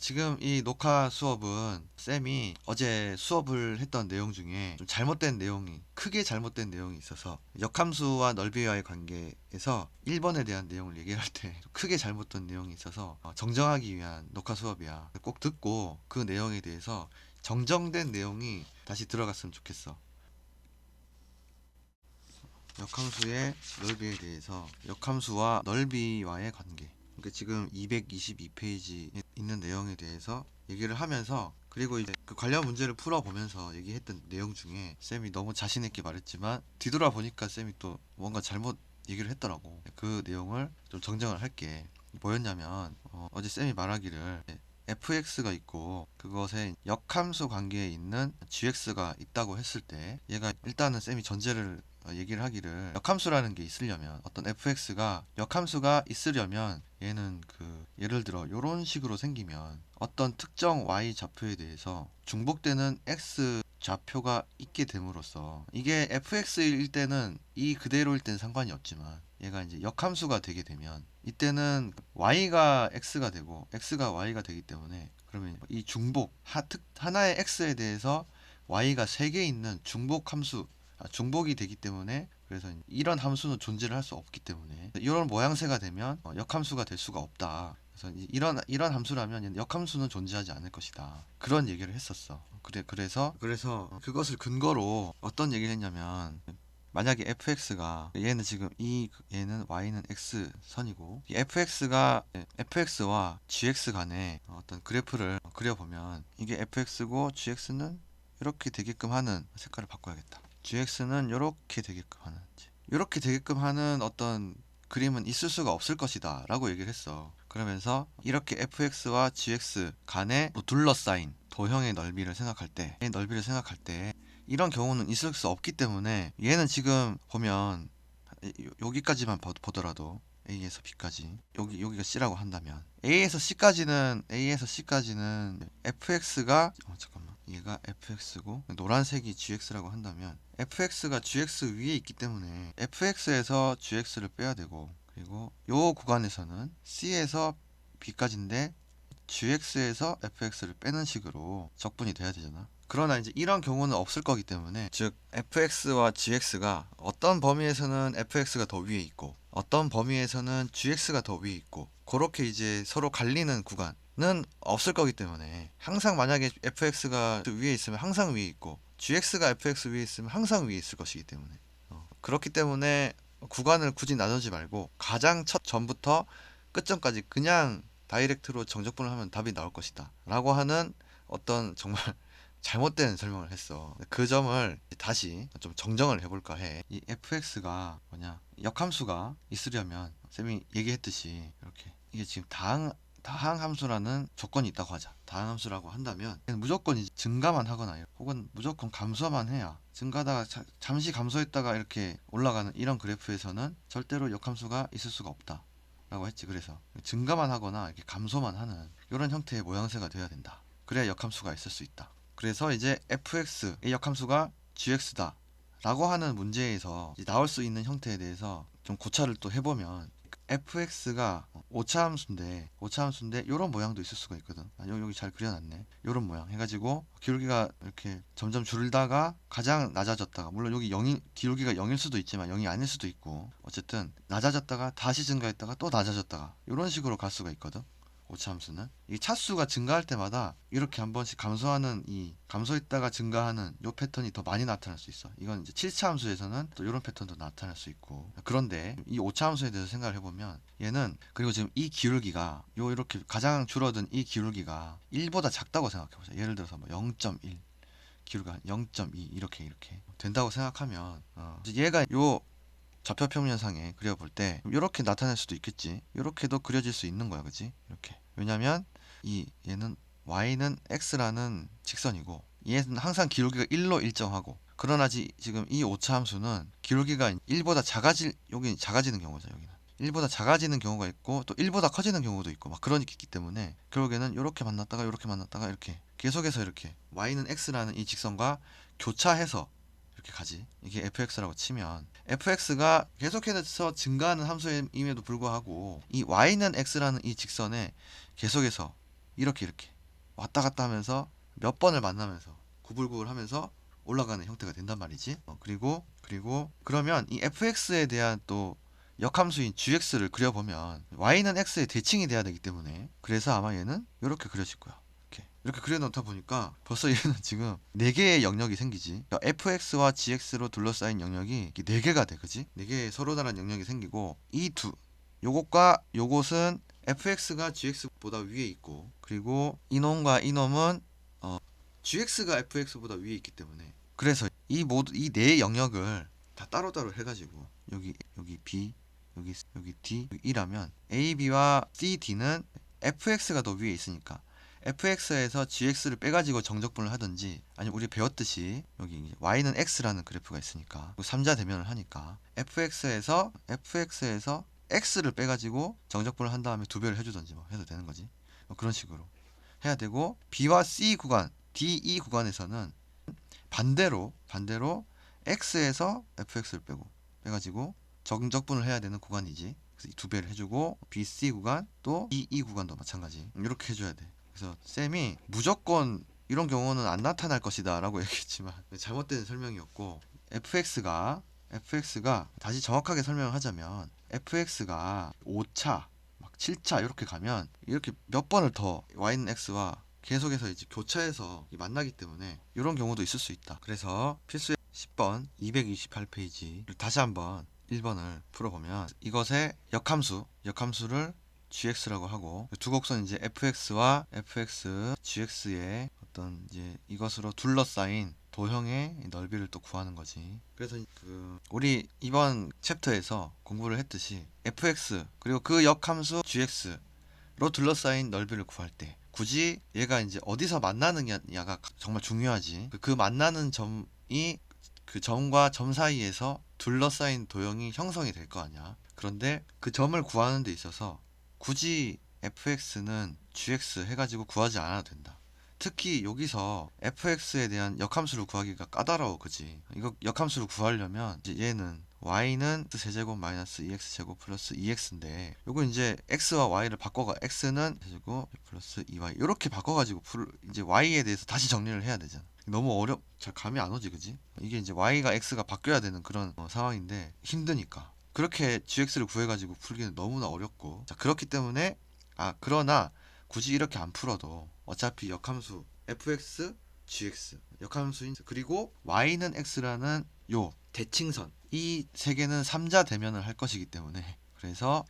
지금 이 녹화 수업은 쌤이 어제 수업을 했던 내용 중에 좀 잘못된 내용이, 크게 잘못된 내용이 있어서 역함수와 넓이와의 관계에서 1번에 대한 내용을 얘기할 때 크게 잘못된 내용이 있어서 정정하기 위한 녹화 수업이야. 꼭 듣고 그 내용에 대해서 정정된 내용이 다시 들어갔으면 좋겠어. 역함수의 넓이에 대해서, 역함수와 넓이와의 관계. 그러니까 지금 222페이지에 있는 내용에 대해서 얘기를 하면서, 그리고 이제 그 관련 문제를 풀어보면서 얘기했던 내용 중에 쌤이 너무 자신있게 말했지만 뒤돌아보니까 쌤이 또 뭔가 잘못 얘기를 했더라고. 그 내용을 좀 정정을 할게. 뭐였냐면 어제 쌤이 말하기를 fx가 있고 그것에 역함수 관계에 있는 gx가 있다고 했을 때, 얘가 일단은 쌤이 전제를 얘기를 하기를, 역함수라는 게 있으려면, 어떤 fx가 역함수가 있으려면 얘는 예를 들어 이런 식으로 생기면 어떤 특정 y 좌표에 대해서 중복되는 x 좌표가 있게 됨으로써, 이게 fx일 때는 이 그대로일 때는 상관이 없지만 얘가 이제 역함수가 되게 되면 이때는 y가 x가 되고 x가 y가 되기 때문에, 그러면 이 중복 하나의 x에 대해서 y가 3개 있는 중복 함수, 중복이 되기 때문에, 그래서 이런 함수는 존재를 할 수 없기 때문에 이런 모양새가 되면 역함수가 될 수가 없다. 그래서 이런 함수라면 역함수는 존재하지 않을 것이다. 그런 얘기를 했었어. 그래서 그것을 근거로 어떤 얘기를 했냐면, 만약에 fx가, 얘는 지금 얘는 y는 x 선이고, 이 fx와 gx 간에 어떤 그래프를 그려보면, 이게 fx고 gx는 이렇게 되게끔 하는, 색깔을 바꿔야겠다. gx는 이렇게 되게끔 하는, 이렇게 되게끔 하는 어떤 그림은 있을 수가 없을 것이다 라고 얘기를 했어. 그러면서 이렇게 fx와 gx 간에 둘러싸인 도형의 넓이를 생각할 때, 이런 경우는 있을 수 없기 때문에, 얘는 지금 보면 여기까지만 보더라도 A에서 B까지, 여기가 C라고 한다면 A에서 C까지는 fx가 잠깐만, 얘가 fx고 노란색이 gx라고 한다면, fx가 gx 위에 있기 때문에 fx에서 gx를 빼야 되고, 그리고 요 구간에서는 C에서 B까지인데 gx에서 fx를 빼는 식으로 적분이 돼야 되잖아. 그러나 이제 이런 경우는 없을 거기 때문에, 즉 fx와 gx가 어떤 범위에서는 fx가 더 위에 있고 어떤 범위에서는 gx가 더 위에 있고, 그렇게 이제 서로 갈리는 구간은 없을 거기 때문에, 항상 만약에 fx가 위에 있으면 항상 위에 있고 gx가 fx 위에 있으면 항상 위에 있을 것이기 때문에, 그렇기 때문에 구간을 굳이 나누지 말고 가장 첫 점부터 끝점까지 그냥 다이렉트로 정적분을 하면 답이 나올 것이다 라고 하는 어떤 정말 잘못된 설명을 했어. 그 점을 다시 좀 정정을 해볼까 해. 이 fx가 뭐냐, 역함수가 있으려면 쌤이 얘기했듯이 이렇게, 이게 지금 다항 함수라는 조건이 있다고 하자. 다항 함수라고 한다면 무조건 이제 증가만 하거나 혹은 무조건 감소만 해야, 증가하다가 잠시 감소했다가 이렇게 올라가는 이런 그래프에서는 절대로 역함수가 있을 수가 없다 라고 했지. 그래서 증가만 하거나 이렇게 감소만 하는 이런 형태의 모양새가 돼야 된다. 그래야 역함수가 있을 수 있다. 그래서 이제 fx의 역함수가 gx다 라고 하는 문제에서 나올 수 있는 형태에 대해서 좀 고찰을 또 해보면, fx가 오차함수인데 이런 모양도 있을 수가 있거든. 여기 잘 그려놨네. 이런 모양 해가지고 기울기가 이렇게 점점 줄다가 가장 낮아졌다가, 물론 여기 기울기가 0일 수도 있지만 0이 아닐 수도 있고, 어쨌든 낮아졌다가 다시 증가했다가 또 낮아졌다가 이런 식으로 갈 수가 있거든. 오차함수는 이 차수가 증가할 때마다 이렇게 한 번씩 감소했다가 증가하는 요 패턴이 더 많이 나타날 수 있어. 이건 이제 7차함수에서는 또 이런 패턴도 나타날 수 있고. 그런데 이 오차함수에 대해서 생각을 해보면, 얘는, 그리고 지금 이 기울기가 이렇게 가장 줄어든 이 기울기가 1보다 작다고 생각해보자. 예를 들어서 뭐 0.1, 기울기가 0.2 이렇게 된다고 생각하면, 얘가 요 좌표 평면상에 그려볼 때 이렇게 나타낼 수도 있겠지. 이렇게도 그려질 수 있는 거야, 그지? 이렇게. 왜냐면 얘는 y는 x라는 직선이고 얘는 항상 기울기가 1로 일정하고, 그러나 지금 이 오차함수는 기울기가 1보다 여기 작아지는 경우죠. 여기는 1보다 작아지는 경우가 있고 또 1보다 커지는 경우도 있고 막 그런 게 있기 때문에, 결국에는 이렇게 만났다가 이렇게 계속해서 이렇게 y는 x라는 이 직선과 교차해서 이렇게 가지. 이게 fx라고 치면, fx가 계속해서 증가하는 함수임에도 불구하고 이 y는 x라는 이 직선에 계속해서 이렇게 왔다 갔다 하면서 몇 번을 만나면서 구불구불 하면서 올라가는 형태가 된단 말이지. 그리고 그러면 이 fx에 대한 또 역함수인 gx를 그려보면 y는 x의 대칭이 돼야 되기 때문에, 그래서 아마 얘는 이렇게 그려질 거야. 이렇게 그려놓다 보니까 벌써 얘는 지금 4개의 영역이 생기지. 그러니까 fx와 gx로 둘러싸인 영역이 4개가 돼, 그지? 4개의 서로 다른 영역이 생기고, 요것과 요것은 fx가 gx보다 위에 있고, 그리고 이놈과 이놈은 gx가 fx보다 위에 있기 때문에, 그래서 이 네 영역을 다 따로따로 해가지고 여기 b, 여기 d, 여기 e라면 a, b와 c, d는 fx가 더 위에 있으니까 fx에서 gx를 빼가지고 정적분을 하든지, 아니면 우리 배웠듯이 여기 y는 x라는 그래프가 있으니까 3자 대면을 하니까 fx에서 x를 빼가지고 정적분을 한 다음에 2배를 해주든지 뭐 해도 되는 거지. 그런 식으로 해야 되고, b와 c 구간, d, e 구간에서는 반대로 x에서 fx를 빼가지고 정적분을 해야 되는 구간이지. 그래서 2배를 해주고, b, c 구간 또 d, e 구간도 마찬가지. 이렇게 해줘야 돼. 그래서 쌤이 무조건 이런 경우는 안 나타날 것이다 라고 얘기했지만 잘못된 설명이었고, fx가 다시 정확하게 설명을 하자면 fx가 5차 막 7차 이렇게 가면 이렇게 몇 번을 더 y는 x와 계속해서 이제 교차해서 만나기 때문에 이런 경우도 있을 수 있다. 그래서 필수의 10번 228페이지를 다시 한번 1번을 풀어보면, 이것의 역함수를 gx라고 하고, 두 곡선 이제 fx와 gx의 어떤 이제 이것으로 둘러싸인 도형의 넓이를 또 구하는 거지. 그래서 우리 이번 챕터에서 공부를 했듯이 fx 그리고 그 역함수 gx로 둘러싸인 넓이를 구할 때 굳이 얘가 이제 어디서 만나느냐가 정말 중요하지. 그 만나는 점이 그 점과 점 사이에서 둘러싸인 도형이 형성이 될 거 아니야. 그런데 그 점을 구하는 데 있어서 굳이 fx는 gx 해가지고 구하지 않아도 된다. 특히 여기서 fx에 대한 역함수를 구하기가 까다로워, 그지? 이거 역함수를 구하려면 이제 얘는 y는 세제곱 마이너스 2x제곱 플러스 2x인데, 요거 이제 x와 y를 바꿔가 x는 세제곱 플러스 2y 이렇게 바꿔가지고 이제 y에 대해서 다시 정리를 해야 되잖아. 너무 잘 감이 안 오지, 그지? 이게 이제 y가 x가 바뀌어야 되는 그런 상황인데 힘드니까 그렇게 gx를 구해가지고 풀기는 너무나 어렵고, 자, 그렇기 때문에 그러나 굳이 이렇게 안 풀어도 어차피 역함수 fx, gx 역함수인, 그리고 y는 x라는 요 대칭선, 이 세 개는 3자 대면을 할 것이기 때문에, 그래서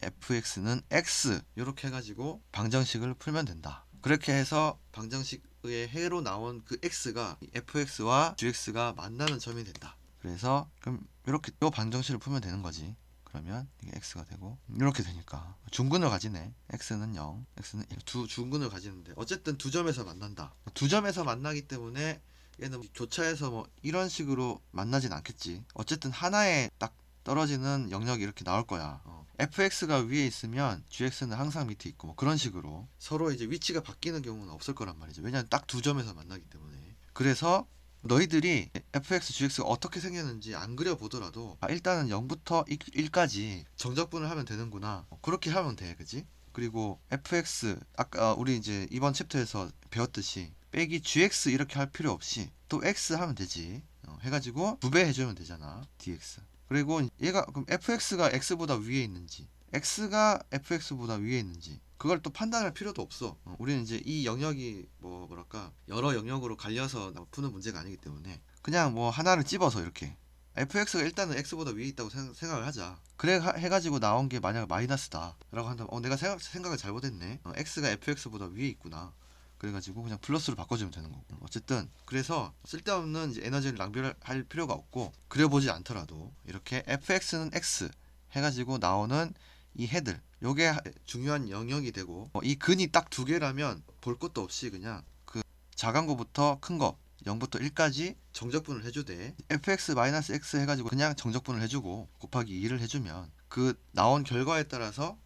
fx는 x 이렇게 해가지고 방정식을 풀면 된다. 그렇게 해서 방정식의 해로 나온 그 x가 fx와 gx가 만나는 점이 된다. 그래서 그럼 이렇게 또 방정식을 풀면 되는 거지. 그러면 이게 x가 되고 이렇게 되니까 중근을 가지네. x는 0, x는 1. 두 중근을 가지는데 어쨌든 두 점에서 만난다. 두 점에서 만나기 때문에 얘는 교차해서 뭐 이런 식으로 만나진 않겠지. 어쨌든 하나에 딱 떨어지는 영역이 이렇게 나올 거야. fx가 위에 있으면 gx는 항상 밑에 있고 뭐 그런 식으로 서로 이제 위치가 바뀌는 경우는 없을 거란 말이죠. 왜냐하면 딱 두 점에서 만나기 때문에. 그래서 너희들이 fx, gx가 어떻게 생겼는지 안 그려보더라도 일단은 0부터 1까지 정적분을 하면 되는구나, 그렇게 하면 돼, 그지? 그리고 fx 아까 우리 이제 이번 챕터에서 배웠듯이 빼기 gx 이렇게 할 필요 없이 또 x 하면 되지. 해가지고 2배 해주면 되잖아, dx. 그리고 얘가 그럼 fx가 x보다 위에 있는지 x가 fx보다 위에 있는지 그걸 또 판단할 필요도 없어. 우리는 이제 이 영역이 뭐랄까 여러 영역으로 갈려서 푸는 문제가 아니기 때문에 그냥 뭐 하나를 집어서 이렇게 fx가 일단은 x보다 위에 있다고 생각을 하자. 그래 해가지고 나온 게 만약 마이너스다 라고 한다면 내가 생각을 잘못했네. x가 fx보다 위에 있구나. 그래가지고 그냥 플러스로 바꿔주면 되는 거고. 어쨌든 그래서 쓸데없는 이제 에너지를 낭비할 필요가 없고, 그려보지 않더라도 이렇게 fx는 x 해가지고 나오는 이 해들, 요게 중요한 영역이 되고, 이 근이 딱 2개라면 볼 것도 없이 그냥 그 작은 거부터 큰 거 0부터 1까지 정적분을 해주되, fx-x 해가지고 그냥 정적분을 해주고 곱하기 2를 해주면 그 나온 결과에 따라서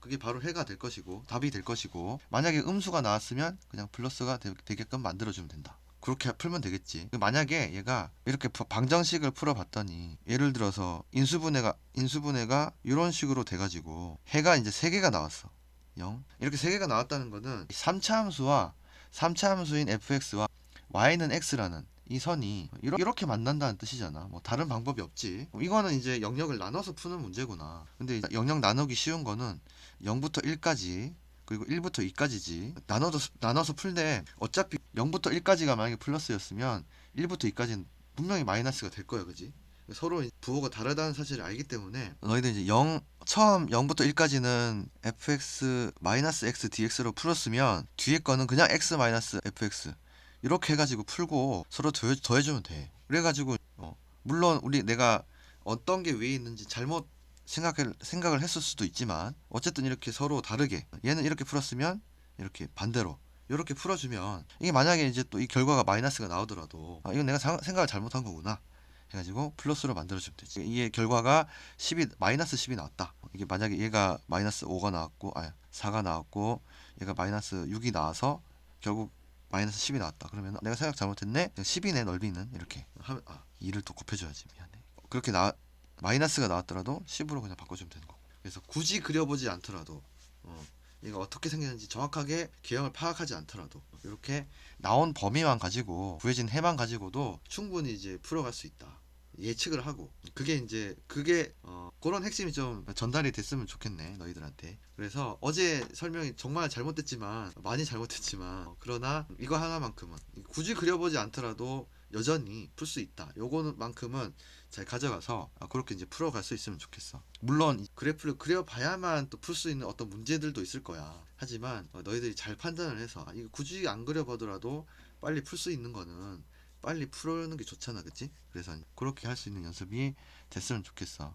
그게 바로 해가 될 것이고 답이 될 것이고, 만약에 음수가 나왔으면 그냥 플러스가 되게끔 만들어주면 된다. 그렇게 풀면 되겠지. 만약에 얘가 이렇게 방정식을 풀어봤더니 예를 들어서 인수분해가 이런 식으로 돼가지고 해가 이제 3개가 나왔어. 0 이렇게 3개가 나왔다는 거는 3차 함수와 3차 함수인 fx와 y는 x라는 이 선이 이렇게 만난다는 뜻이잖아. 뭐 다른 방법이 없지. 이거는 이제 영역을 나눠서 푸는 문제구나. 근데 영역 나누기 쉬운 거는 0부터 1까지 그리고 1부터 2까지지. 나눠서 풀때 어차피 0부터 1까지가 만약에 플러스였으면 1부터 2까지는 분명히 마이너스가 될 거야, 그지? 서로 부호가 다르다는 사실을 알기 때문에 너희들 이제 처음 0부터 1까지는 fx-x dx로 풀었으면 뒤에 거는 그냥 x-fx 이렇게 해가지고 풀고 서로 더해주면 돼. 그래가지고 물론 내가 어떤 게 위에 있는지 잘못 생각을 했을 수도 있지만 어쨌든 이렇게 서로 다르게 얘는 이렇게 풀었으면 이렇게 반대로 이렇게 풀어주면 이게 만약에 이제 또 이 결과가 마이너스가 나오더라도 이건 내가 생각을 잘못한 거구나 해가지고 플러스로 만들어주면 되지. 이게 결과가 마이너스 10이 나왔다. 이게 만약에 얘가 마이너스 5가 나왔고 4가 나왔고 얘가 마이너스 6이 나와서 결국 마이너스 10이 나왔다. 그러면 내가 생각 잘못했네. 10이네 넓이는 이렇게 하면 2를 또 곱해줘야지. 미안해. 그렇게 마이너스가 나왔더라도 10으로 그냥 바꿔주면 되는 거고. 그래서 굳이 그려보지 않더라도 얘가 어떻게 생겼는지 정확하게 개형을 파악하지 않더라도 이렇게 나온 범위만 가지고 구해진 해만 가지고도 충분히 이제 풀어갈 수 있다. 예측을 하고 그게 그런 핵심이 좀 전달이 됐으면 좋겠네 너희들한테. 그래서 어제 설명이 정말 많이 잘못했지만 그러나 이거 하나만큼은 굳이 그려보지 않더라도 여전히 풀 수 있다. 요거만큼은 잘 가져가서 그렇게 이제 풀어갈 수 있으면 좋겠어. 물론 그래프를 그려봐야만 또 풀 수 있는 어떤 문제들도 있을 거야. 하지만 너희들이 잘 판단을 해서 이거 굳이 안 그려보더라도 빨리 풀 수 있는 거는 빨리 풀는 게 좋잖아, 그치? 그래서 그렇게 할 수 있는 연습이 됐으면 좋겠어.